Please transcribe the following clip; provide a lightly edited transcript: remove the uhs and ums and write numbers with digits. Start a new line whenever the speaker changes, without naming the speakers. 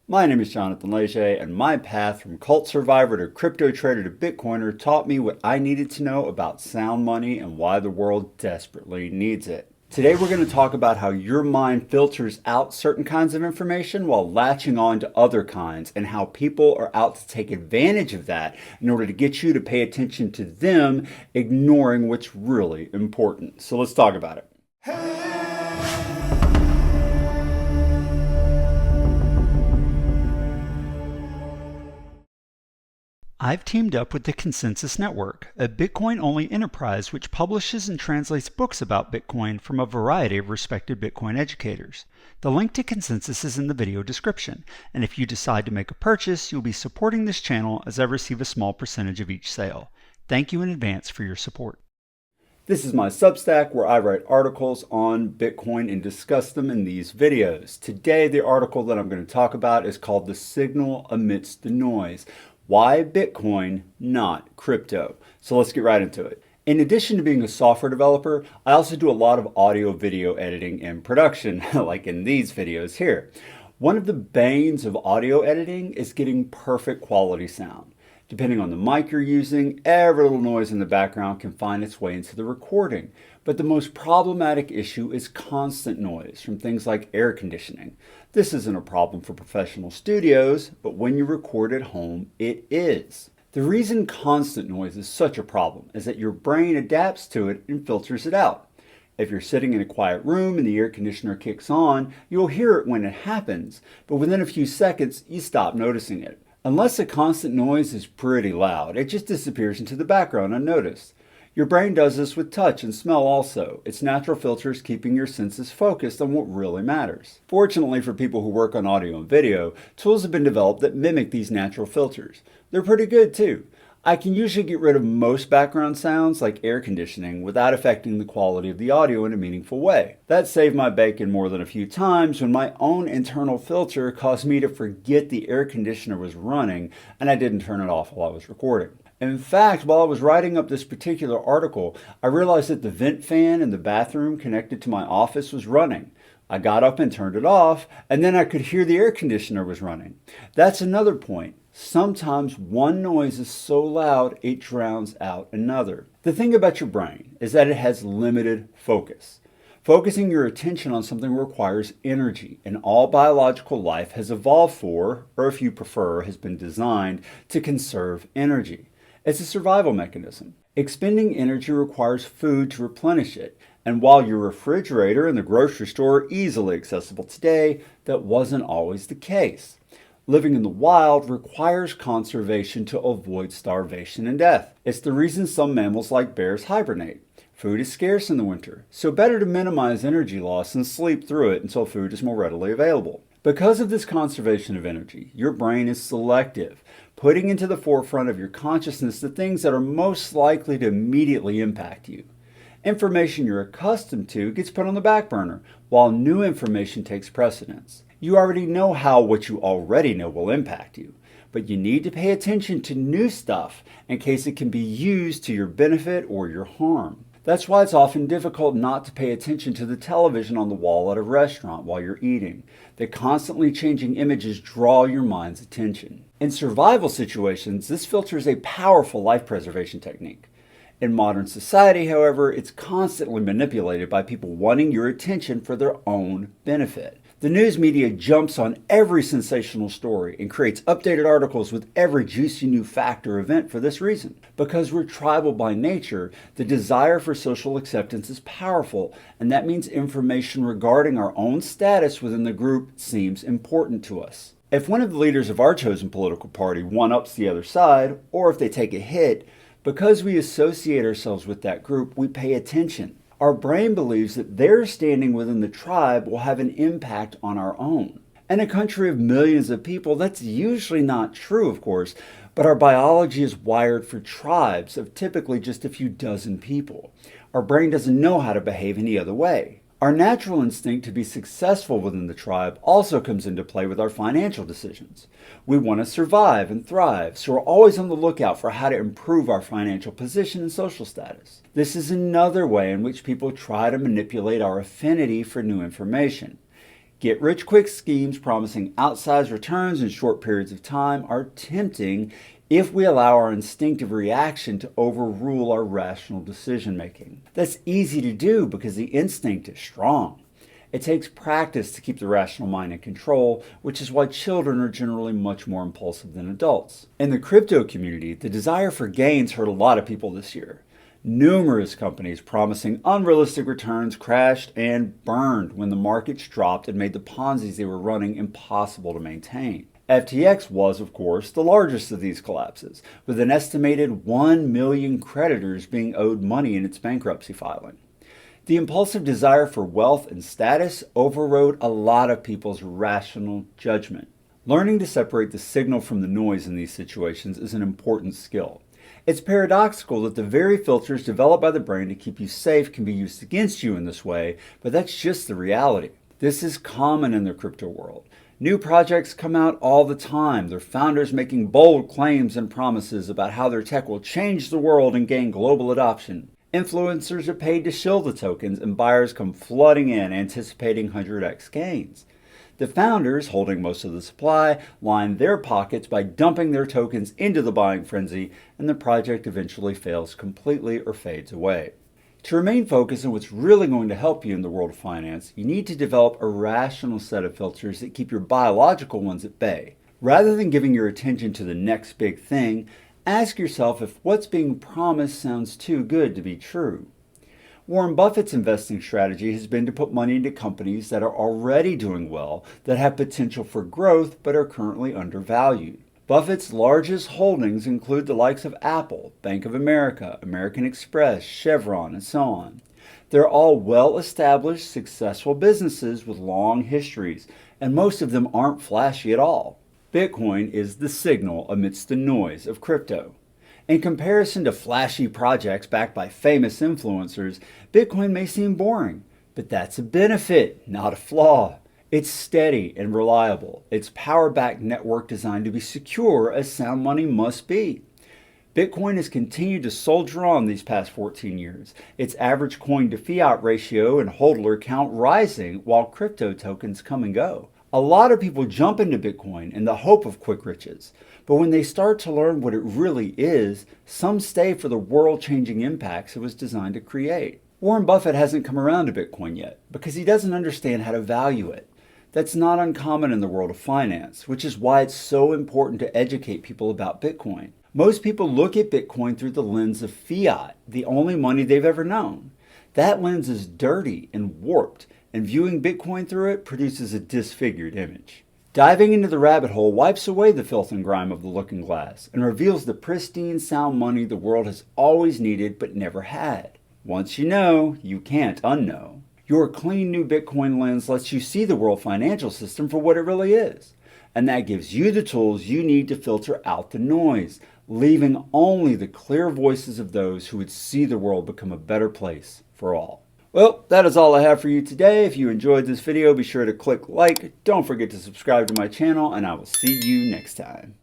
My name is Jonathan Leger, and my path from cult survivor to crypto trader to Bitcoiner taught me what I needed to know about sound money and why the world desperately needs it. Today we're going to talk about how your mind filters out certain kinds of information while latching on to other kinds, and how people are out to take advantage of that in order to get you to pay attention to them, ignoring what's really important. So let's talk about it. I've teamed up with the Konsensus Network, a Bitcoin-only enterprise which publishes and translates books about Bitcoin from a variety of respected Bitcoin educators. The link to Konsensus is in the video description, and if you decide to make a purchase, you'll be supporting this channel as I receive a small percentage of each sale. Thank you in advance for your support. This is my Substack where I write articles on Bitcoin and discuss them in these videos. Today, the article that I'm going to talk about is called "The Signal Amidst the Noise." Why Bitcoin, not crypto? So let's get right into it. In addition to being a software developer, I also do a lot of audio video editing and production, like in these videos here. One of the banes of audio editing is getting perfect quality sound. Depending on the mic you're using, every little noise in the background can find its way into the recording. But the most problematic issue is constant noise from things like air conditioning. This isn't a problem for professional studios, but when you record at home, it is. The reason constant noise is such a problem is that your brain adapts to it and filters it out. If you're sitting in a quiet room and the air conditioner kicks on, you'll hear it when it happens, but within a few seconds, you stop noticing it. Unless the constant noise is pretty loud, it just disappears into the background unnoticed. Your brain does this with touch and smell also. Its natural filters keeping your senses focused on what really matters. Fortunately for people who work on audio and video, tools have been developed that mimic these natural filters. They're pretty good too. I can usually get rid of most background sounds like air conditioning without affecting the quality of the audio in a meaningful way. That saved my bacon more than a few times when my own internal filter caused me to forget the air conditioner was running and I didn't turn it off while I was recording. In fact, while I was writing up this particular article, I realized that the vent fan in the bathroom connected to my office was running. I got up and turned it off, and then I could hear the air conditioner was running. That's another point. Sometimes one noise is so loud it drowns out another. The thing about your brain is that it has limited focus. Focusing your attention on something requires energy, and all biological life has evolved for, or if you prefer, has been designed to conserve energy. It's a survival mechanism. Expending energy requires food to replenish it, and while your refrigerator and the grocery store are easily accessible today, that wasn't always the case. Living in the wild requires conservation to avoid starvation and death. It's the reason some mammals like bears hibernate. Food is scarce in the winter, so better to minimize energy loss and sleep through it until food is more readily available. Because of this conservation of energy, your brain is selective, putting into the forefront of your consciousness the things that are most likely to immediately impact you. Information you're accustomed to gets put on the back burner, while new information takes precedence. You already know how what you already know will impact you, but you need to pay attention to new stuff in case it can be used to your benefit or your harm. That's why it's often difficult not to pay attention to the television on the wall at a restaurant while you're eating. The constantly changing images draw your mind's attention. In survival situations, this filter is a powerful life preservation technique. In modern society, however, it's constantly manipulated by people wanting your attention for their own benefit. The news media jumps on every sensational story and creates updated articles with every juicy new fact or event for this reason. Because we're tribal by nature, the desire for social acceptance is powerful, and that means information regarding our own status within the group seems important to us. If one of the leaders of our chosen political party one-ups the other side, or if they take a hit, because we associate ourselves with that group, we pay attention. Our brain believes that their standing within the tribe will have an impact on our own. In a country of millions of people, that's usually not true, of course, but our biology is wired for tribes of typically just a few dozen people. Our brain doesn't know how to behave any other way. Our natural instinct to be successful within the tribe also comes into play with our financial decisions. We want to survive and thrive, so we're always on the lookout for how to improve our financial position and social status. This is another way in which people try to manipulate our affinity for new information. Get-rich-quick schemes promising outsized returns in short periods of time are tempting if we allow our instinctive reaction to overrule our rational decision-making. That's easy to do because the instinct is strong. It takes practice to keep the rational mind in control, which is why children are generally much more impulsive than adults. In the crypto community, the desire for gains hurt a lot of people this year. Numerous companies promising unrealistic returns crashed and burned when the markets dropped and made the Ponzi's they were running impossible to maintain. FTX was, of course, the largest of these collapses, with an estimated 1 million creditors being owed money in its bankruptcy filing. The impulsive desire for wealth and status overrode a lot of people's rational judgment. Learning to separate the signal from the noise in these situations is an important skill. It's paradoxical that the very filters developed by the brain to keep you safe can be used against you in this way, but that's just the reality. This is common in the crypto world. New projects come out all the time, their founders making bold claims and promises about how their tech will change the world and gain global adoption. Influencers are paid to shill the tokens, and buyers come flooding in anticipating 100x gains. The founders, holding most of the supply, line their pockets by dumping their tokens into the buying frenzy, and the project eventually fails completely or fades away. To remain focused on what's really going to help you in the world of finance, you need to develop a rational set of filters that keep your biological ones at bay. Rather than giving your attention to the next big thing, ask yourself if what's being promised sounds too good to be true. Warren Buffett's investing strategy has been to put money into companies that are already doing well, that have potential for growth, but are currently undervalued. Buffett's largest holdings include the likes of Apple, Bank of America, American Express, Chevron, and so on. They're all well-established, successful businesses with long histories, and most of them aren't flashy at all. Bitcoin is the signal amidst the noise of crypto. In comparison to flashy projects backed by famous influencers, Bitcoin may seem boring, but that's a benefit, not a flaw. It's steady and reliable. It's power-backed network designed to be secure as sound money must be. Bitcoin has continued to soldier on these past 14 years, its average coin to fiat ratio and hodler count rising while crypto tokens come and go. A lot of people jump into Bitcoin in the hope of quick riches, but when they start to learn what it really is, some stay for the world-changing impacts it was designed to create. Warren Buffett hasn't come around to Bitcoin yet because he doesn't understand how to value it. That's not uncommon in the world of finance, which is why it's so important to educate people about Bitcoin. Most people look at Bitcoin through the lens of fiat, the only money they've ever known. That lens is dirty and warped, and viewing Bitcoin through it produces a disfigured image. Diving into the rabbit hole wipes away the filth and grime of the looking glass and reveals the pristine, sound money the world has always needed but never had. Once you know, you can't unknow. Your clean new Bitcoin lens lets you see the world financial system for what it really is. And that gives you the tools you need to filter out the noise, leaving only the clear voices of those who would see the world become a better place for all. Well, that is all I have for you today. If you enjoyed this video, be sure to click like. Don't forget to subscribe to my channel, and I will see you next time.